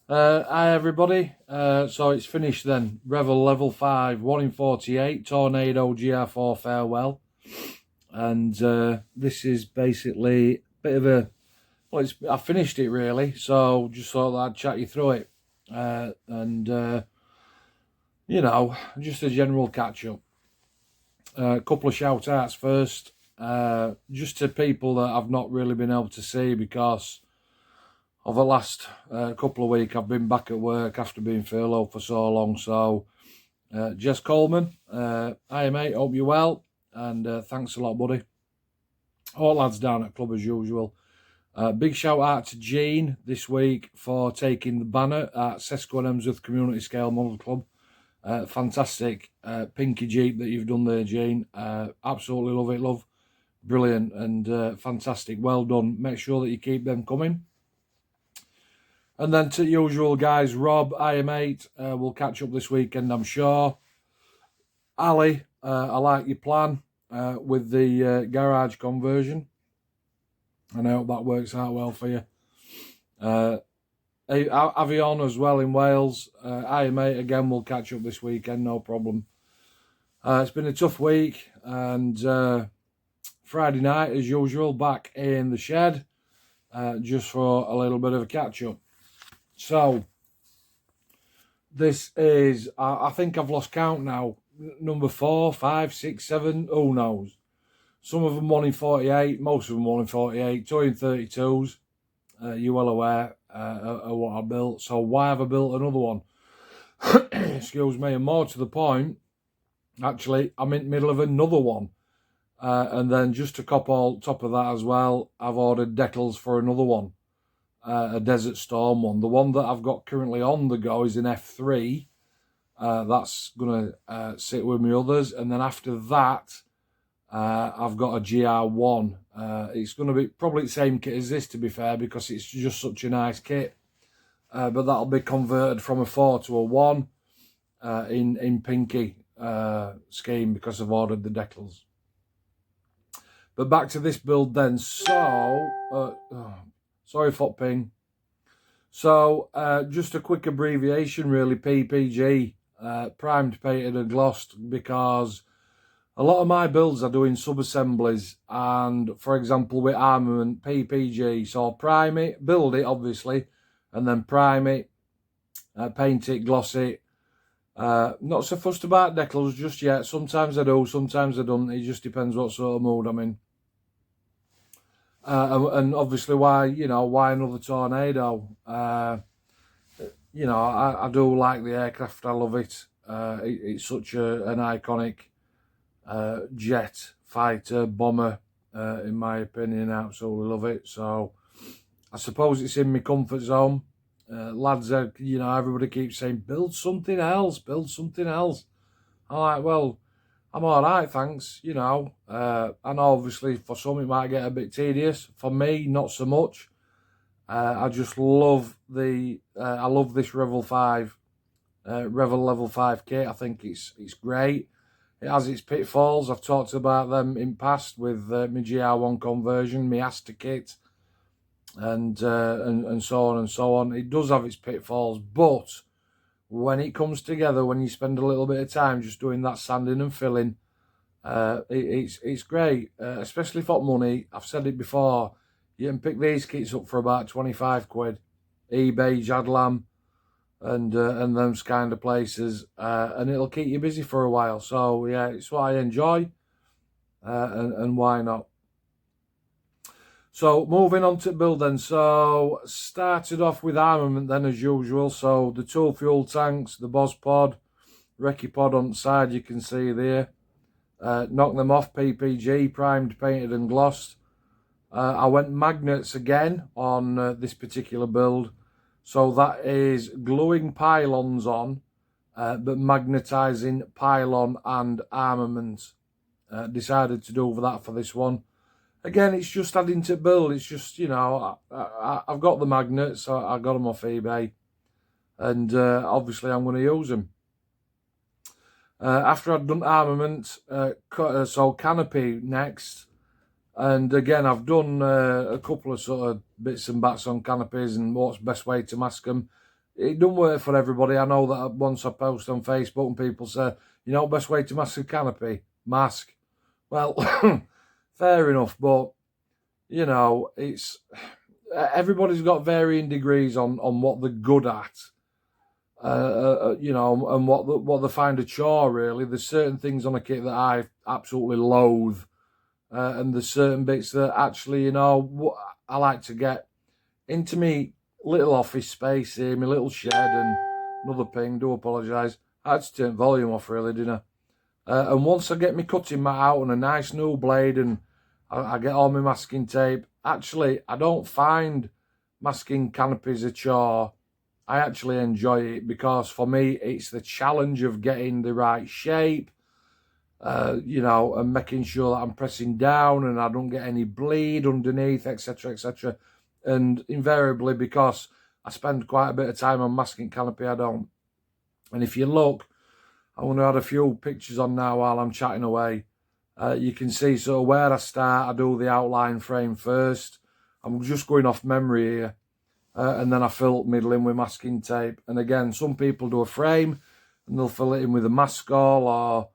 Hi everybody, so it's finished then. Revell level 5, 1 in 48, Tornado GR4 Farewell. And this is basically a bit of a, I finished it really, so just thought that I'd chat you through it. Just a general catch up. A couple of shout outs first, just to people that I've not really been able to see because of the last couple of weeks. I've been back at work after being furloughed for so long. So, Jess Coleman, hi mate, hope you're well, and thanks a lot, buddy. All lads down at club as usual. Big shout out to Jean this week for taking the banner at Sesco and Emsworth Community Scale Model Club. Fantastic pinky Jeep that you've done there, Jean. Absolutely love it, love. Brilliant and fantastic. Well done. Make sure that you keep them coming. And then to the usual guys, Rob, IM8, we'll catch up this weekend, I'm sure. Ali, I like your plan with the garage conversion. And I hope that works out well for you. Avion as well in Wales. IM8, again, we'll catch up this weekend, no problem. It's been a tough week. And Friday night, as usual, back in the shed. Just for a little bit of a catch-up. So, this is, I think I've lost count now, number 4, 5, 6, 7, who knows. Some of them 1 in 48, most of them 1 in 48, 2 in 32s. You're well aware of what I built. So why have I built another one? Excuse me, and more to the point, actually, I'm in the middle of another one. And then just to top of that as well, I've ordered decals for another one. A Desert Storm one. The one that I've got currently on the go is an F3. That's going to sit with me others. And then after that, I've got a GR1. It's going to be probably the same kit as this, to be fair, because it's just such a nice kit. But that'll be converted from a 4 to a 1 in pinky scheme because I've ordered the decals. But back to this build then. So... sorry, foot ping. So, just a quick abbreviation, really, PPG, primed, painted and glossed, because a lot of my builds are doing sub-assemblies, and, for example, with armament, PPG, so prime it, build it, obviously, and then prime it, paint it, gloss it. Not so fussed about decals just yet. Sometimes I do, sometimes I don't. It just depends what sort of mood I'm in. And obviously why another Tornado? I do like the aircraft. I love it. It's such an iconic jet, fighter, bomber, in my opinion. I absolutely love it. So I suppose it's in my comfort zone. Lads, everybody keeps saying, build something else, build something else. I'm like, well, I'm all right, thanks, and obviously for some it might get a bit tedious. For me, not so much. I just love I love this Revell level 5 kit. I think it's great. It has its pitfalls. I've talked about them in past with my GR1 conversion, my Asta kit, and so on and so on. It does have its pitfalls, but when it comes together, when you spend a little bit of time just doing that sanding and filling, it's great, especially for money. I've said it before, you can pick these kits up for about 25 quid, eBay, Jadlam, and them kind of places, and it'll keep you busy for a while. So yeah, it's what I enjoy, and why not? So moving on to build then. So started off with armament then as usual. So the 2 fuel tanks, the Boss pod, Recce pod on the side you can see there. Knocked them off, PPG, primed, painted and glossed. I went magnets again on this particular build. So that is gluing pylons on, but magnetising pylon and armament. Decided to do that for this one. Again, it's just adding to build. It's just, I've got the magnets. I got them off eBay. And obviously I'm going to use them. After I'd done armament, so canopy next. And again, I've done a couple of sort of bits and bats on canopies and what's best way to mask them. it doesn't work for everybody. I know that once I post on Facebook and people say, you know, best way to mask a canopy? Mask. Well, fair enough, but, you know, it's everybody's got varying degrees on what they're good at. You know, and what they find a chore, really. There's certain things on a kit that I absolutely loathe. And there's certain bits that actually, you know, I like to get into me little office space here, my little shed, and another ping, do apologise. I had to turn volume off, really, didn't I? And once I get my cutting mat out and a nice new blade and I get all my masking tape, actually, I don't find masking canopies a chore. I actually enjoy it because for me, it's the challenge of getting the right shape, you know, and making sure that I'm pressing down and I don't get any bleed underneath, etc., etc. And invariably, because I spend quite a bit of time on masking canopy, I don't. And if you look, I'm going to add a few pictures on now while I'm chatting away. You can see sort of where I start. I do the outline frame first. I'm just going off memory here. And then I fill middle in with masking tape. And again, some people do a frame and they'll fill it in with a maskall or,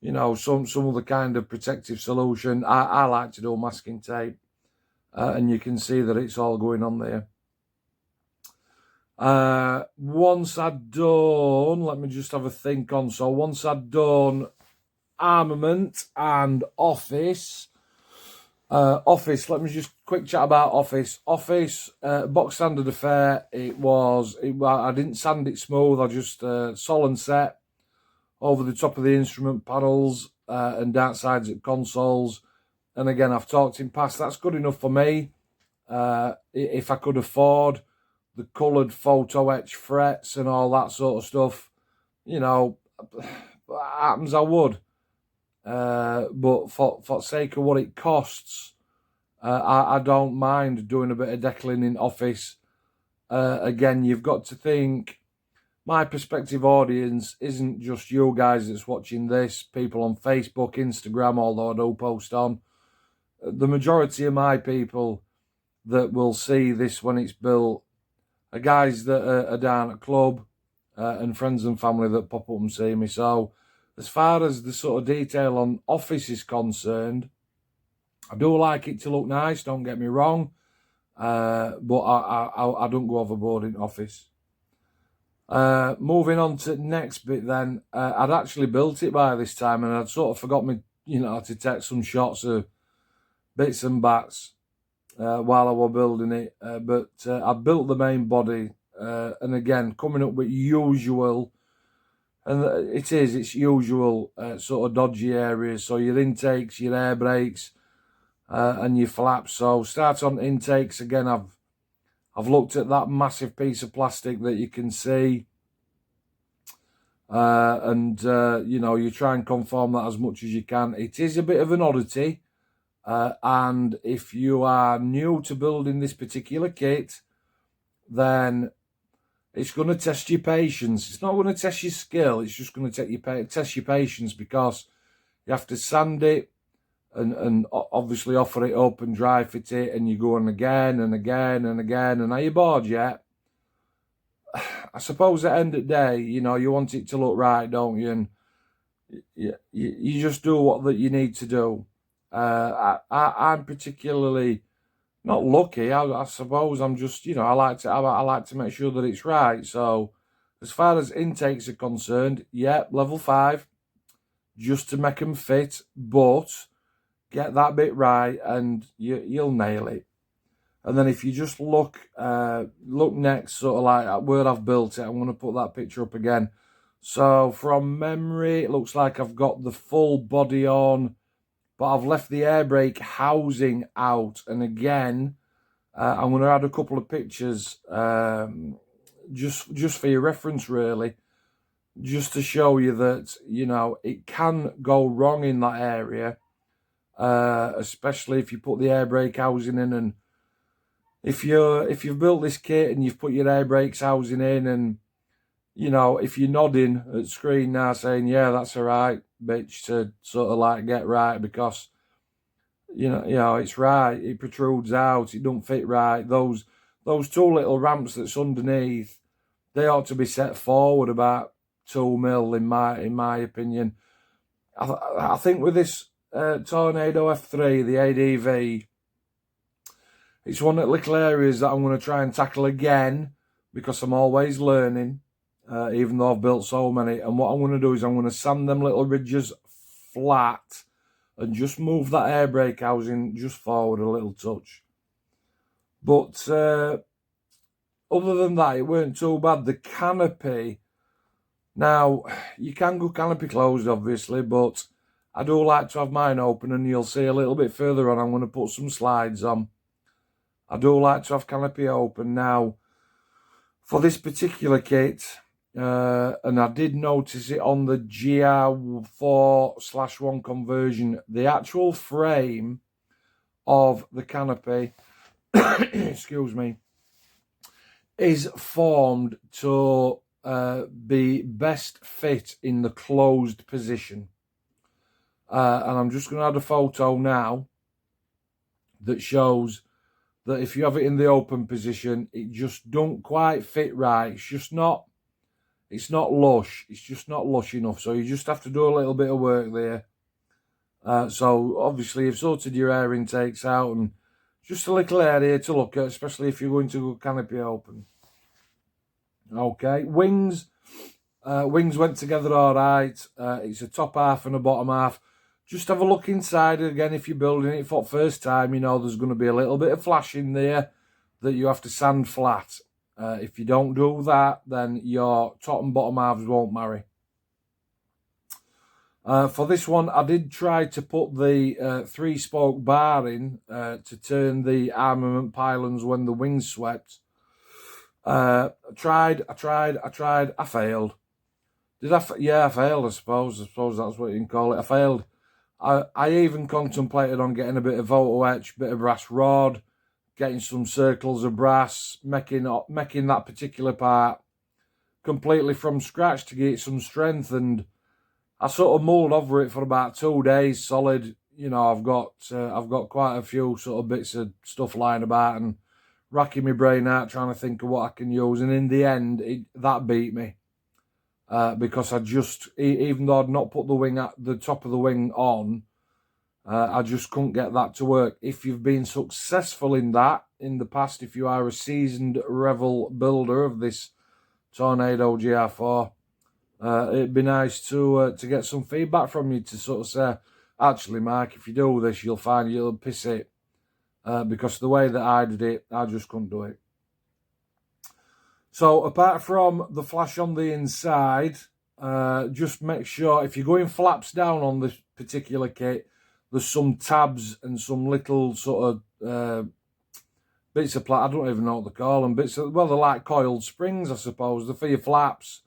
you know, some other kind of protective solution. I like to do masking tape. And you can see that it's all going on there. Once I'd done, let me just have a think on. So once I'd done armament and office, let me just quick chat about office. Box standard affair. I didn't sand it smooth. I just sol and set over the top of the instrument panels and dark sides at consoles. And again, I've talked in past, that's good enough for me. If I could afford the coloured photo etch frets and all that sort of stuff, you know, happens I would. But for sake of what it costs, I don't mind doing a bit of decaling in office. Again, you've got to think, my prospective audience isn't just you guys that's watching this, people on Facebook, Instagram, although I do post on. The majority of my people that will see this when it's built are guys that are down at club and friends and family that pop up and see me. So as far as the sort of detail on office is concerned, I do like it to look nice, don't get me wrong, but I don't go overboard in office. Moving on to the next bit then, I'd actually built it by this time and I'd sort of forgot me, you know, to take some shots of bits and bats while I was building it, but I built the main body, and again, coming up with usual, and it's usual sort of dodgy areas, so your intakes, your air brakes, and your flaps. So start on intakes, again, I've looked at that massive piece of plastic that you can see, and you know, you try and conform that as much as you can. It is a bit of an oddity. And if you are new to building this particular kit, then it's going to test your patience. It's not going to test your skill. It's just going to test your patience, because you have to sand it and obviously offer it up and dry fit it, and you go on again and again and again. And are you bored yet? I suppose at the end of the day, you know, you want it to look right, don't you? And you just do what that you need to do. I'm particularly not lucky. I suppose I'm just, you know, I like to make sure that it's right. So as far as intakes are concerned, yeah, level 5, just to make them fit, but get that bit right and you'll nail it. And then if you just look next, sort of like where I've built it, I'm going to put that picture up again. So from memory, it looks like I've got the full body on, but I've left the air brake housing out. And again, I'm going to add a couple of pictures just for your reference, really, just to show you that, you know, it can go wrong in that area, especially if you put the air brake housing in. And if you've built this kit and you've put your air brakes housing in, and, you know, if you're nodding at screen now saying, yeah, that's all right, bitch, to sort of like get right, because you know it's right, it protrudes out, it don't fit right. Those two little ramps that's underneath, they ought to be set forward about 2 mil in my opinion. I think with this Tornado F3, the ADV, it's one of the little areas that I'm going to try and tackle again, because I'm always learning, even though I've built so many. And what I'm going to do is I'm going to sand them little ridges flat and just move that air brake housing just forward a little touch. But other than that, it weren't too bad. The canopy, now, you can go canopy closed, obviously, but I do like to have mine open, and you'll see a little bit further on, I'm going to put some slides on. I do like to have canopy open. Now, for this particular kit, and I did notice it on the GR4/1 conversion, the actual frame of the canopy, excuse me, is formed to be best fit in the closed position. And I'm just going to add a photo now that shows that if you have it in the open position, it just don't quite fit right. It's not lush. It's just not lush enough. So you just have to do a little bit of work there. So obviously you've sorted your air intakes out, and just a little area to look at, especially if you're going to go canopy open. Okay, wings went together all right. It's a top half and a bottom half. Just have a look inside again. If you're building it for the first time, you know there's going to be a little bit of flash in there that you have to sand flat. If you don't do that, then your top and bottom halves won't marry. For this one, I did try to put the 3-spoke bar in to turn the armament pylons when the wings swept. I tried, I failed. Yeah, I failed, I suppose that's what you can call it. I failed. I even contemplated on getting a bit of photo etch, bit of brass rod, getting some circles of brass, making that particular part completely from scratch to get some strength. And I sort of mulled over it for about 2 days solid. You know, I've got quite a few sort of bits of stuff lying about and racking my brain out trying to think of what I can use. And in the end, that beat me. Because I just, even though I'd not put the wing at the top of the wing on, I just couldn't get that to work. If you've been successful in that in the past, if you are a seasoned Revell builder of this Tornado GR4, it'd be nice to get some feedback from you to sort of say, actually, Mark, if you do this, you'll find you'll piss it. Because the way that I did it, I just couldn't do it. So apart from the flash on the inside, just make sure if you're going flaps down on this particular kit, there's some tabs and some little sort of bits of I don't even know what they call them. Well, they're like coiled springs, I suppose. They're for your flaps.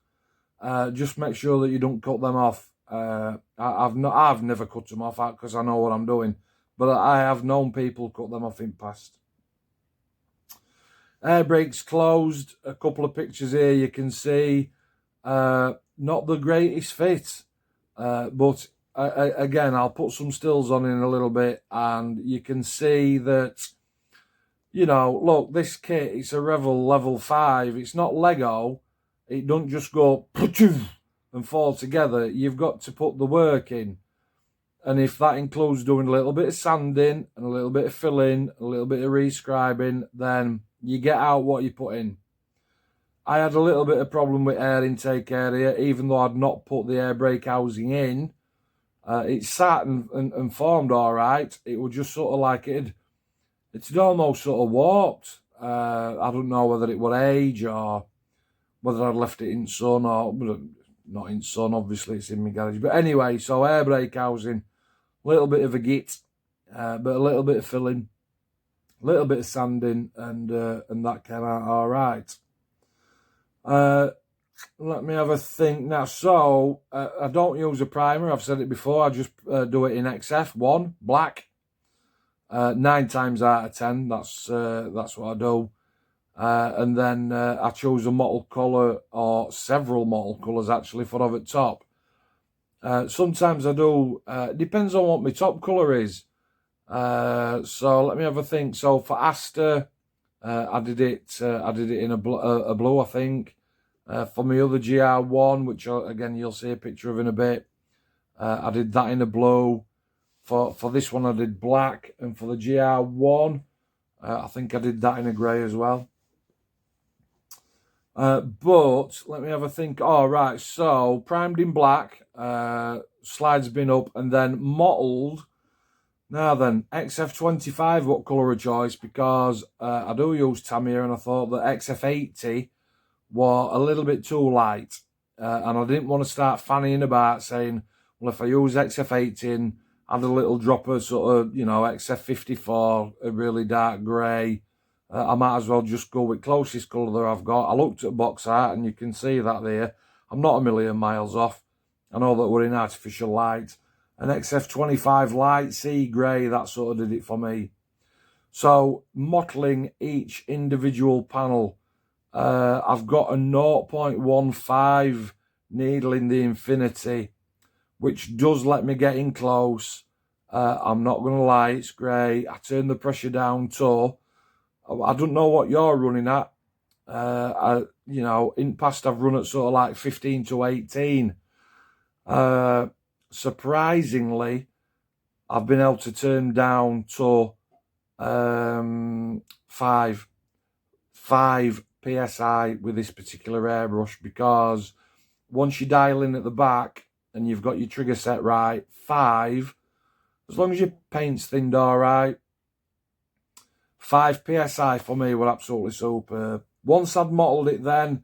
Just make sure that you don't cut them off. I've never cut them off because I know what I'm doing, but I have known people cut them off in past. Air brakes closed. A couple of pictures here you can see. Not the greatest fit, but again, I'll put some stills on in a little bit, and you can see that, you know, look, this kit, it's a Revell level 5. It's not Lego. It don't just go and fall together. You've got to put the work in. And if that includes doing a little bit of sanding and a little bit of filling, a little bit of rescribing, then you get out what you put in. I had a little bit of problem with air intake area, even though I'd not put the air brake housing in. It sat and formed all right. It was just sort of like it's almost sort of warped. I don't know whether it would age or whether I'd left it in sun or not in sun. Obviously, it's in my garage. But anyway, so air brake housing, a little bit of a git, but a little bit of filling, a little bit of sanding, and that came out all right. Let me have a think now. So I don't use a primer. I've said it before. I just do it in XF1 black. 9 times out of 10, that's what I do. And then I choose a mottled colour or several mottled colours actually for over top. Sometimes I do. Depends on what my top colour is. So let me have a think. So for Aster, I did it in a blue, I think. For my other GR1, which again you'll see a picture of in a bit, I did that in a blue. For this one I did black, and for the GR1, I think I did that in a grey as well. But let me have a think. All right, so primed in black, slides been up, and then mottled. Now then, XF25, what colour of choice? Because I do use Tamiya, and I thought that XF80 were a little bit too light, and I didn't want to start fannying about saying, well, if I use XF80 and add a little drop of sort of, you know, XF54, a really dark grey, I might as well just go with closest colour that I've got. I looked at box art, and you can see that there. I'm not a million miles off. I know that we're in artificial light. An XF25 light sea grey, that sort of did it for me. So mottling each individual panel, I've got a 0.15 needle in the infinity, which does let me get in close. I'm not going to lie, it's grey. I turn the pressure down to, I don't know what you're running at. You know, in the past I've run at sort of like 15 to 18. Surprisingly, I've been able to turn down to 5 psi with this particular airbrush, because once you dial in at the back and you've got your trigger set right, 5, as long as your paint's thinned all right, 5 psi for me were absolutely superb. Once I'd modelled it then,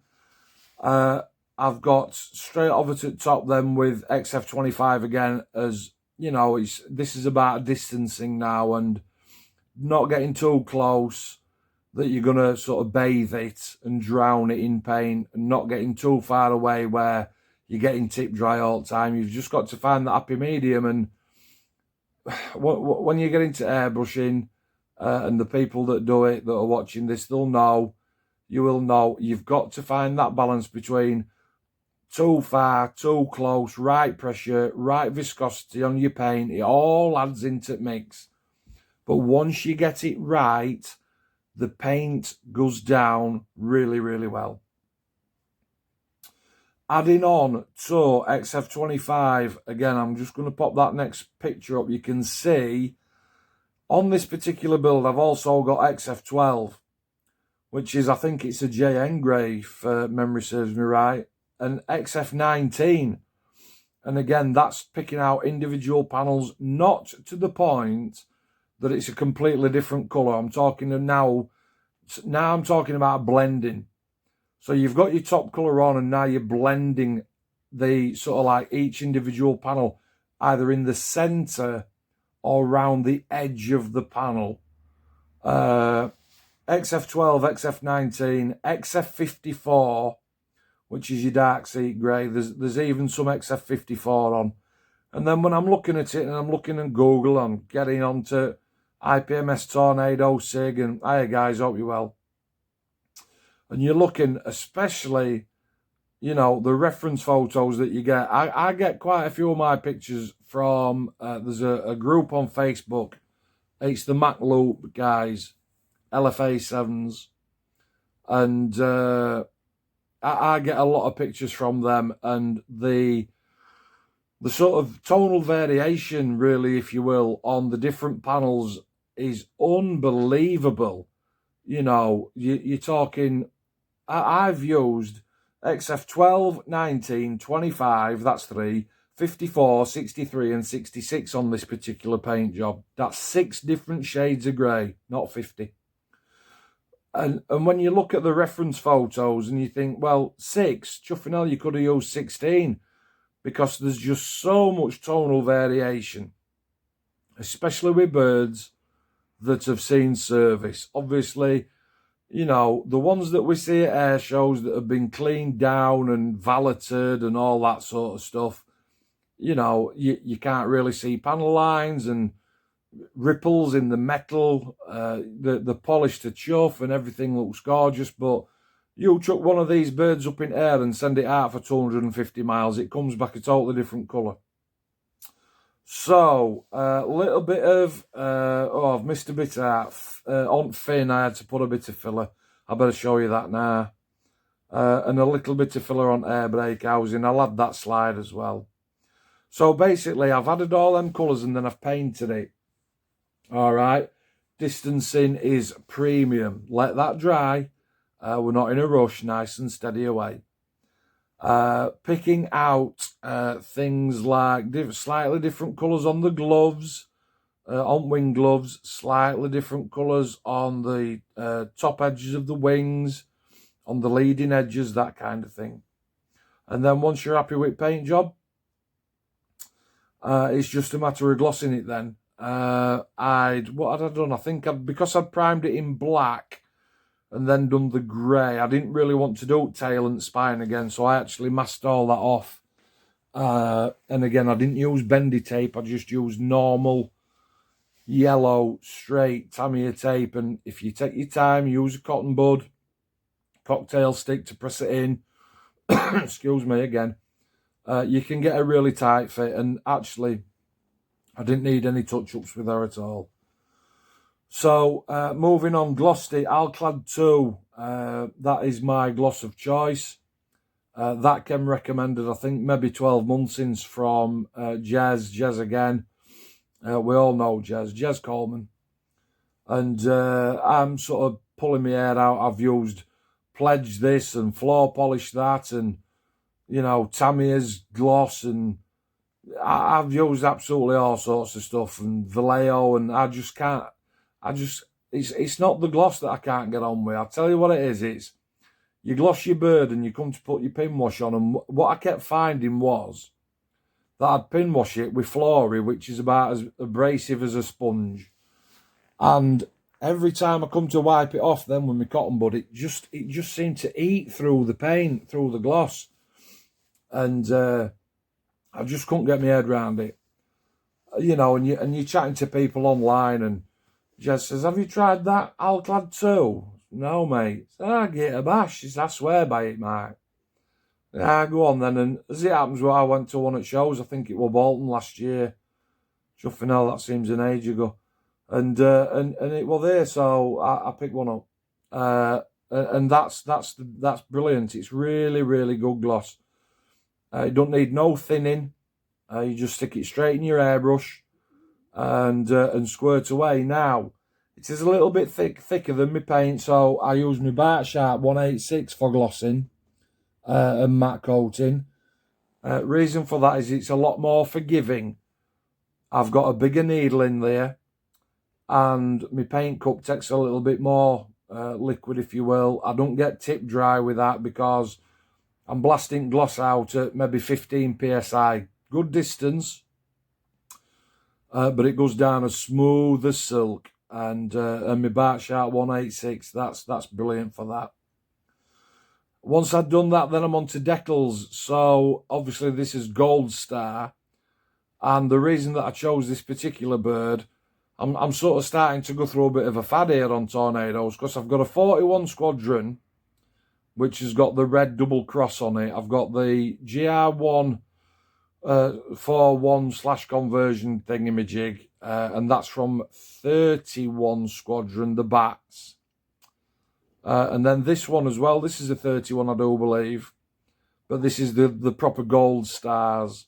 I've got straight over to the top then with XF25 again, as, you know, this is about distancing now and not getting too close that you're going to sort of bathe it and drown it in paint, and not getting too far away where you're getting tip dry all the time. You've just got to find that happy medium. And when you get into airbrushing, and the people that do it, that are watching this, they'll know, you will know, you've got to find that balance between too far, too close, right pressure, right viscosity on your paint. It all adds into the mix. But once you get it right, the paint goes down really, really well. Adding on to XF25, again, I'm just going to pop that next picture up. You can see on this particular build, I've also got XF12, which is, I think it's a JN grey, if memory serves me right, and XF19. And again, that's picking out individual panels, not to the point that it's a completely different colour. I'm talking now I'm talking about blending. So you've got your top colour on, and now you're blending the sort of like each individual panel, either in the centre or around the edge of the panel. XF12, XF19, XF54, which is your dark sea grey. There's even some XF54 on. And then when I'm looking at it, and I'm looking at Google, I'm getting onto IPMS Tornado SIG, and hiya guys, hope you're well. And you're looking, especially, you know, the reference photos that you get. I get quite a few of my pictures from, there's a group on Facebook. It's the Mac Loop guys, LFA7s. And I get a lot of pictures from them, and the sort of tonal variation, really, if you will, on the different panels is unbelievable. You know, you're talking, I've used XF12, 19, 25, that's 3, 54, 63 and 66 on this particular paint job. That's 6 different shades of grey, not 50. And when you look at the reference photos and you think, well, 6, chuffing hell, you could have used 16, because there's just so much tonal variation, especially with birds that have seen service. Obviously, you know, the ones that we see at air shows that have been cleaned down and valeted and all that sort of stuff, you know, you can't really see panel lines and ripples in the metal, the polish to chuff, and everything looks gorgeous. But you chuck one of these birds up in air and send it out for 250 miles, it comes back a totally different colour. So, a little bit of, I've missed a bit out. On fin, I had to put a bit of filler. I better show you that now. and a little bit of filler on air brake housing. I'll add that slide as well. So basically, I've added all them colours and then I've painted it. All right. Distancing is premium. Let that dry. We're not in a rush. Nice and steady away. Picking out things like slightly different colours on the gloves, on wing gloves, slightly different colours on the top edges of the wings, on the leading edges, that kind of thing. And then once you're happy with paint job, it's just a matter of glossing it then. What had I done? I think because I'd primed it in black and then done the grey, I didn't really want to do tail and spine again, so I actually masked all that off. And again, I didn't use bendy tape, I just used normal yellow straight Tamiya tape. And if you take your time, use a cotton bud, cocktail stick to press it in, excuse me again, you can get a really tight fit. And actually, I didn't need any touch-ups with her at all. So, moving on, Glossy Alclad 2, that is my gloss of choice. That came recommended, I think, maybe 12 months since from Jez again. We all know Jez Coleman. And I'm sort of pulling my hair out. I've used Pledge this and Floor Polish that and, you know, Tamiya's gloss, and I've used absolutely all sorts of stuff, and Vallejo, and I just can't, it's not the gloss that I can't get on with. I'll tell you what it is, it's, you gloss your bird and you come to put your pin wash on, and what I kept finding was that I'd pin wash it with Flory, which is about as abrasive as a sponge, and every time I come to wipe it off then with my cotton bud, it just seemed to eat through the paint, through the gloss, and I just couldn't get my head around it. You know, and you're chatting to people online, and Jess says, "Have you tried that Alclad 2? No, mate. I get a bash. She says, I swear by it, mate. Go on then. And as it happens, well, I went to one at shows. I think it was Bolton last year. Chuffing hell, that seems an age ago. And it was there, so I picked one up. And that's brilliant. It's really, really good gloss. You don't need no thinning. You just stick it straight in your airbrush and squirt away. Now, it is a little bit thicker than my paint, so I use my Bart Sharp 186 for glossing and matte coating. Reason for that is it's a lot more forgiving. I've got a bigger needle in there, and my paint cup takes a little bit more liquid, if you will. I don't get tip dry with that because I'm blasting gloss out at maybe 15 psi. Good distance, but it goes down as smooth as silk. And my Bart Sharp 186, that's brilliant for that. Once I've done that, then I'm on to Decals. So obviously this is Gold Star, and the reason that I chose this particular bird, I'm sort of starting to go through a bit of a fad here on Tornadoes, because I've got a 41 Squadron, which has got the red double cross on it. I've got the GR1 4-1 / conversion thingamajig, and that's from 31 Squadron, the Bats. And then this one as well, this is a 31, I do believe, but this is the proper Gold Stars.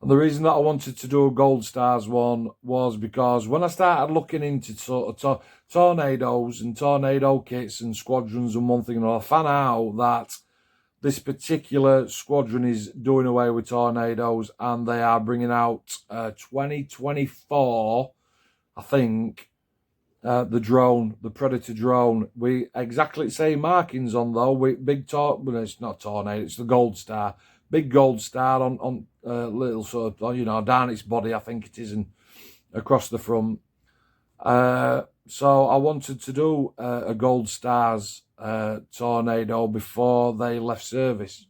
And the reason that I wanted to do a Gold Stars one was because when I started looking into sort of tornadoes and tornado kits and squadrons and one thing and another, I found out that this particular squadron is doing away with tornadoes, and they are bringing out 2024, I think, the drone, the Predator drone. We exactly the same markings on though, with big well, it's not tornado, it's the Gold Star. Big Gold Star on little sort of, you know, down its body, I think it is, and across the front. So I wanted to do a Gold Stars Tornado before they left service.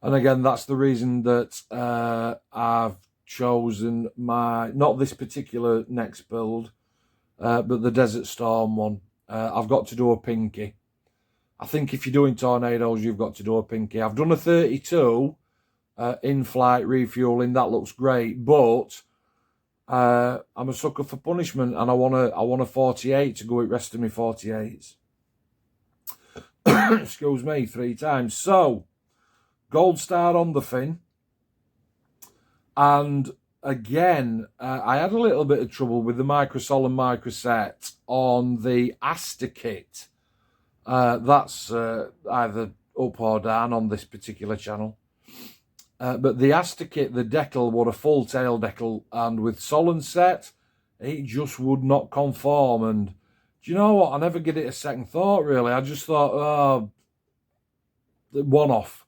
And again, that's the reason that I've chosen not this particular next build, but the Desert Storm one. I've got to do a pinky. I think if you're doing tornadoes, you've got to do a pinky. I've done a 32 in-flight refueling. That looks great, but I'm a sucker for punishment, and I want a 48 to go with the rest of my 48s. excuse me, 3 times. So, gold star on the fin. And again, I had a little bit of trouble with the Microsol and Microset on the Aster kit. That's either up or down on this particular channel. But the Aster kit, the decal, was a full tail decal, and with Solon set, it just would not conform. And do you know what? I never give it a second thought, really. I just thought, oh, one off.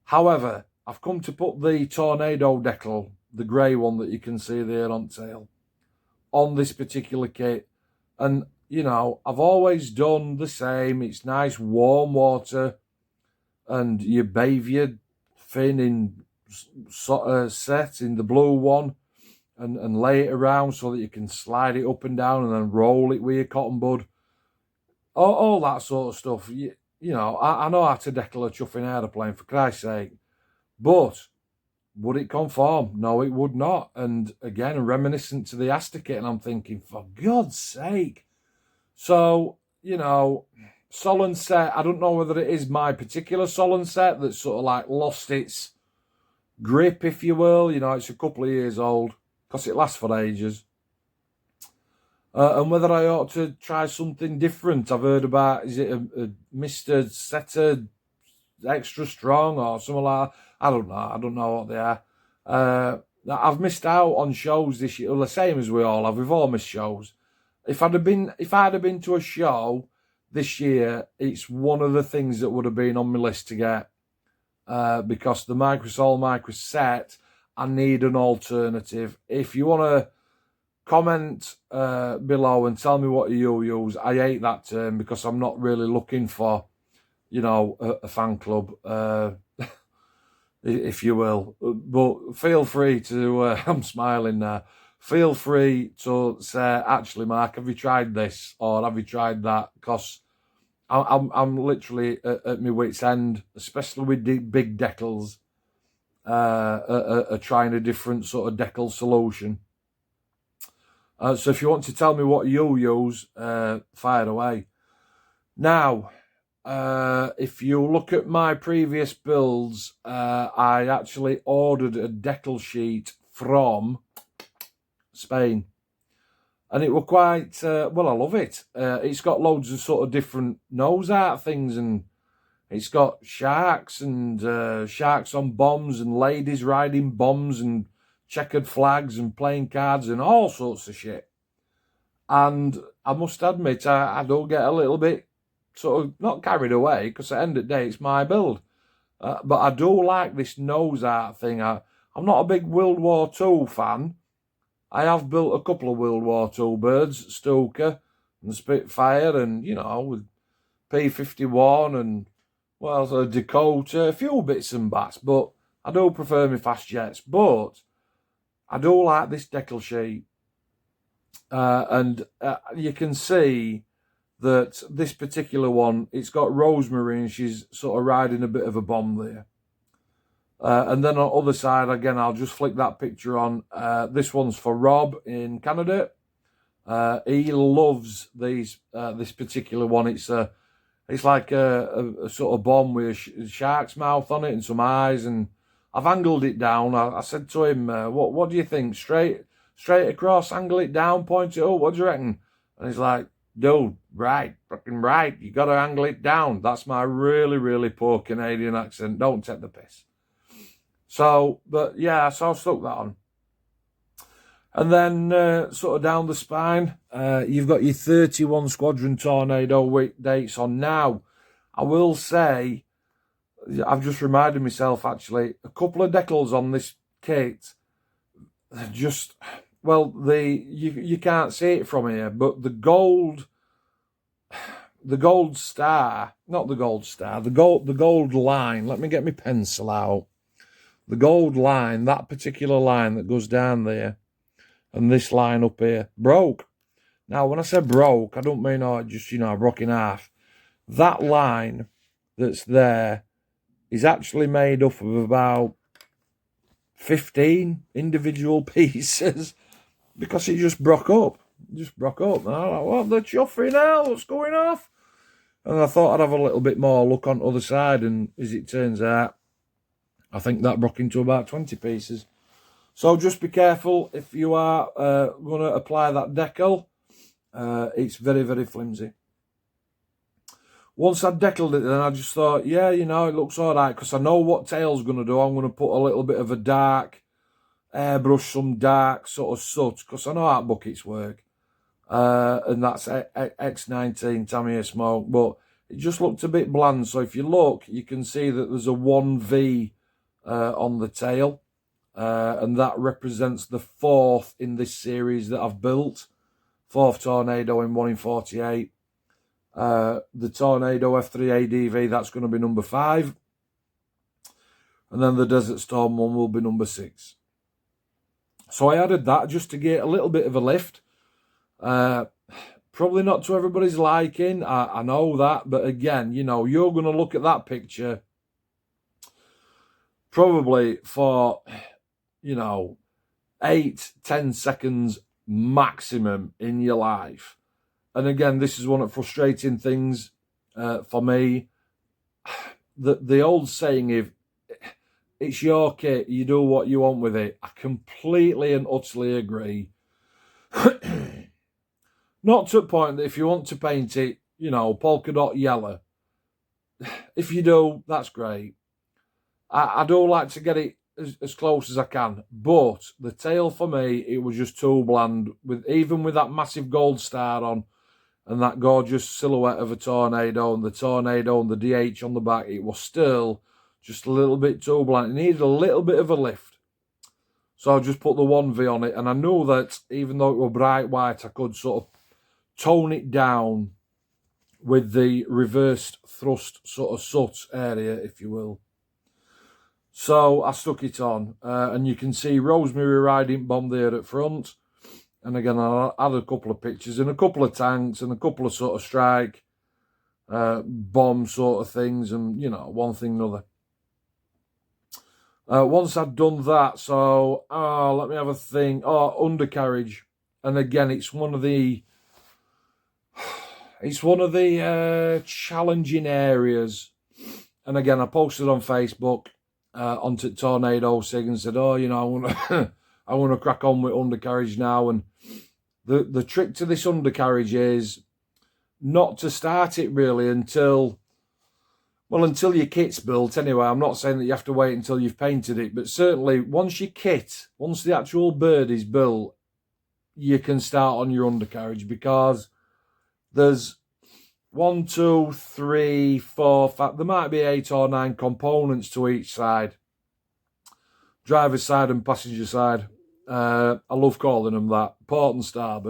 However, I've come to put the Tornado decal, the grey one that you can see there on tail, on this particular kit. And, you know, I've always done the same. It's nice warm water, and you bathe your fin in set in the blue one, and lay it around so that you can slide it up and down and then roll it with your cotton bud. All that sort of stuff. You know, I know how to decal a chuffing aeroplane, for Christ's sake. But would it conform? No, it would not. And again, reminiscent to the Aster kit, and I'm thinking, for God's sake. So, you know, Solon set, I don't know whether it is my particular Solon set that's sort of like lost its grip, if you will. You know, it's a couple of years old, because it lasts for ages. And whether I ought to try something different. I've heard about, is it a Mr. Setter Extra Strong or something like that? I don't know. I don't know what they are. I've missed out on shows this year. Well, the same as we all have. We've all missed shows. If I'd have been to a show this year, it's one of the things that would have been on my list to get. Because the Microsol Microset, I need an alternative. If you want to comment below and tell me what you use, I hate that term because I'm not really looking for, you know, a fan club, if you will. But feel free to, I'm smiling now, feel free to say, actually, Mark, have you tried this? Or have you tried that? Because I'm literally at my wit's end, especially with the big decals, trying a different sort of decal solution. So if you want to tell me what you use, fire away. Now, if you look at my previous builds, I actually ordered a decal sheet from Spain. And it were quite, well, I love it. It's got loads of sort of different nose art things, and it's got sharks and sharks on bombs and ladies riding bombs and checkered flags and playing cards and all sorts of shit. And I must admit, I do get a little bit sort of not carried away, because at the end of the day, it's my build. But I do like this nose art thing. I'm not a big World War II fan. I have built a couple of World War II birds, Stoker and Spitfire, and, you know, with P-51 and, well, a Dakota, a few bits and bats, but I do prefer my fast jets. But I do like this decal sheet. And you can see that this particular one, it's got Rosemary, and she's sort of riding a bit of a bomb there. And then on the other side, again, I'll just flick that picture on. This one's for Rob in Canada. He loves these. This particular one. It's like a sort of bomb with a shark's mouth on it and some eyes. And I've angled it down. I said to him, "What do you think? Straight across, angle it down, point it up. What do you reckon?" And he's like, "Dude, right, fucking right. You got to angle it down." That's my really, really poor Canadian accent. Don't take the piss. So, but yeah, so I stuck that on. And then sort of down the spine, you've got your 31 Squadron Tornado dates on. Now, I will say, I've just reminded myself, actually, a couple of decals on this kit, just, well, you can't see it from here, but the gold star, not the gold star, the gold line, let me get my pencil out. The gold line, that particular line that goes down there, and this line up here, broke. Now, when I say broke, I don't mean just, you know, broke in half. That line that's there is actually made up of about 15 individual pieces, because it just broke up. It just broke up. And I'm like, what the chuffing hell? What's going off? And I thought I'd have a little bit more look on the other side, and as it turns out, I think that broke into about 20 pieces. So just be careful if you are going to apply that decal. It's very, very flimsy. Once I'd decaled it, then I just thought, yeah, you know, it looks all right, because I know what tail's going to do. I'm going to put a little bit of a dark airbrush, some dark sort of soot, because I know how buckets work. And that's X19 Tamiya Smoke, but it just looked a bit bland. So if you look, you can see that there's a 1V on the tail, and that represents the fourth in this series that I've built. Fourth Tornado in 1 in 48. The Tornado F3 ADV, that's going to be number 5. And then the Desert Storm one will be number 6. So I added that just to get a little bit of a lift. Probably not to everybody's liking, I know that, but again, you know, you're going to look at that picture probably for, you know, 8-10 seconds maximum in your life. And again, this is one of the frustrating things for me. The old saying, if it's your kit, you do what you want with it. I completely and utterly agree. Not to the point that if you want to paint it, you know, polka dot yellow, if you do, that's great. I do like to get it as close as I can, but the tail for me, it was just too bland. Even with that massive gold star on and that gorgeous silhouette of a Tornado and the Tornado and the DH on the back, it was still just a little bit too bland. It needed a little bit of a lift. So I just put the 1V on it, and I knew that even though it were bright white, I could sort of tone it down with the reversed thrust sort of soot area, if you will. So I stuck it on, and you can see Rosemary Riding Bomb there at front. And again, I had a couple of pictures and a couple of tanks and a couple of sort of strike bomb sort of things, and, you know, one thing another. Once I'd done that, so, let me have a think. Undercarriage. And again, it's one of the challenging areas. And again, I posted on Facebook onto Tornado Sig and said, you know, I want to crack on with undercarriage now. And the trick to this undercarriage is not to start it really until your kit's built anyway. I'm not saying that you have to wait until you've painted it, but certainly once the actual bird is built, you can start on your undercarriage, because there's 1, 2, 3, 4, 5, there might be 8 or 9 components to each side. Driver's side and passenger side. I love calling them that, port and starboard.